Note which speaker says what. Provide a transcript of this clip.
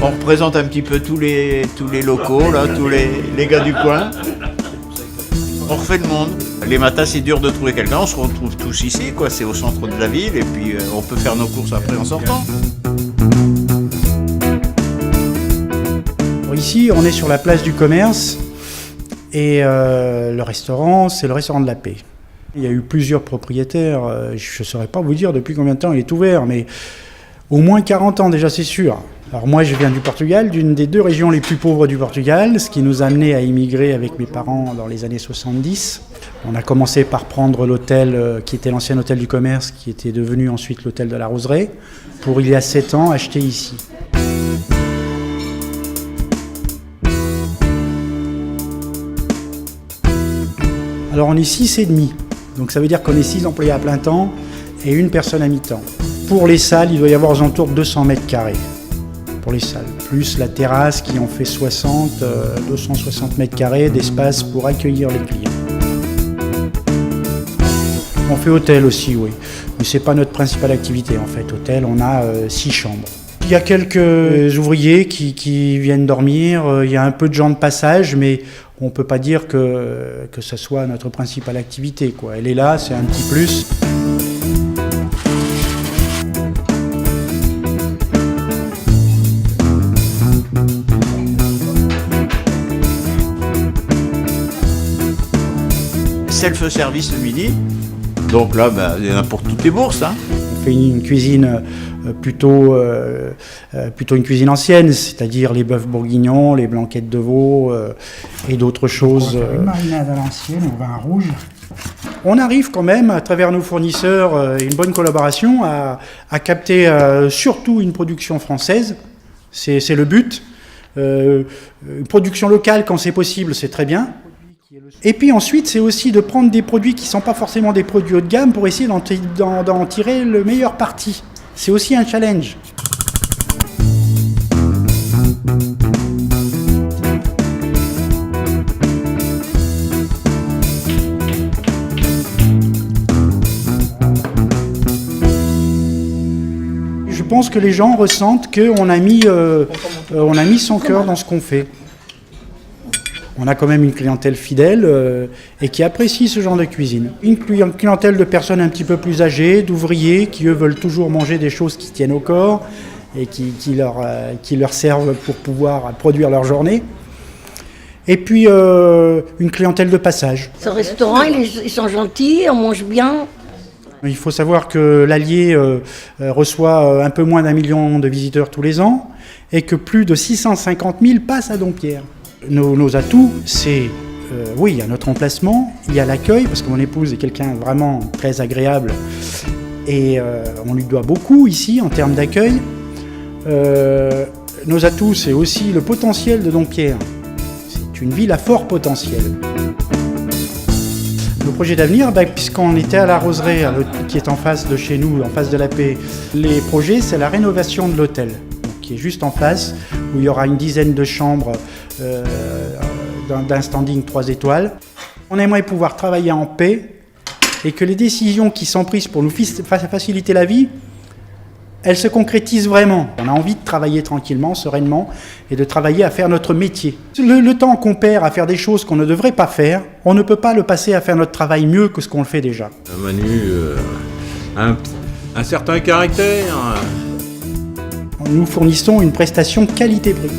Speaker 1: On représente un petit peu tous les locaux, là, tous les gars du coin. On refait le monde. Les matins, c'est dur de trouver quelqu'un, on se retrouve tous ici, quoi. C'est au centre de la ville et puis on peut faire nos courses après en sortant.
Speaker 2: Ici, on est sur la place du commerce et le restaurant, c'est le restaurant de la Paix. Il y a eu plusieurs propriétaires, je ne saurais pas vous dire depuis combien de temps il est ouvert, mais au moins 40 ans déjà, c'est sûr. Alors moi, je viens du Portugal, d'une des 2 régions les plus pauvres du Portugal, ce qui nous a amené à immigrer avec mes parents dans les années 70. On a commencé par prendre l'hôtel qui était l'ancien hôtel du commerce, qui était devenu ensuite l'hôtel de la Roseraie, pour il y a 7 ans acheter ici. Alors on est 6,5, donc ça veut dire qu'on est 6 employés à plein temps et 1 personne à mi-temps. Pour les salles, il doit y avoir aux alentours de 200 mètres carrés pour les salles, plus la terrasse qui en fait 260 mètres carrés d'espace pour accueillir les clients. On fait hôtel aussi, oui, mais c'est pas notre principale activité en fait. Hôtel, on a 6 chambres. Il y a quelques ouvriers qui viennent dormir, il y a un peu de gens de passage, mais on ne peut pas dire que ce soit notre principale activité, quoi. Elle est là, c'est un petit plus.
Speaker 1: Self-service le midi, donc là, il y en a pour toutes les bourses. Hein.
Speaker 2: On fait une cuisine plutôt une cuisine ancienne, c'est-à-dire les bœufs bourguignons, les blanquettes de veau et d'autres choses. Une marinade à l'ancienne au vin rouge. On arrive quand même, à travers nos fournisseurs et une bonne collaboration, à capter surtout une production française. C'est le but. Une production locale, quand c'est possible, c'est très bien. Et puis ensuite, c'est aussi de prendre des produits qui ne sont pas forcément des produits haut de gamme pour essayer d'en tirer le meilleur parti. C'est aussi un challenge. Je pense que les gens ressentent qu'on a mis son cœur dans ce qu'on fait. On a quand même une clientèle fidèle et qui apprécie ce genre de cuisine. Une clientèle de personnes un petit peu plus âgées, d'ouvriers qui, eux, veulent toujours manger des choses qui tiennent au corps et qui leur servent pour pouvoir produire leur journée. Et puis, une clientèle de passage.
Speaker 3: Ce restaurant, ils sont gentils, on mange bien.
Speaker 2: Il faut savoir que l'Allier reçoit un peu moins d'1 million de visiteurs tous les ans et que plus de 650 000 passent à Dompierre. Nos atouts, c'est, oui, il y a notre emplacement, il y a l'accueil, parce que mon épouse est quelqu'un vraiment très agréable et on lui doit beaucoup ici en termes d'accueil. Nos atouts, c'est aussi le potentiel de Dompierre. C'est une ville à fort potentiel. Le projet d'avenir, puisqu'on était à la Roseraie, qui est en face de chez nous, en face de la Paix, les projets, c'est la rénovation de l'hôtel, qui est juste en face, où il y aura une dizaine de chambres d'un standing 3 étoiles. On aimerait pouvoir travailler en paix et que les décisions qui sont prises pour nous faciliter la vie, elles se concrétisent vraiment. On a envie de travailler tranquillement, sereinement et de travailler à faire notre métier. Le temps qu'on perd à faire des choses qu'on ne devrait pas faire, on ne peut pas le passer à faire notre travail mieux que ce qu'on le fait déjà.
Speaker 4: Manu un certain caractère.
Speaker 2: Nous fournissons une prestation qualité-prix.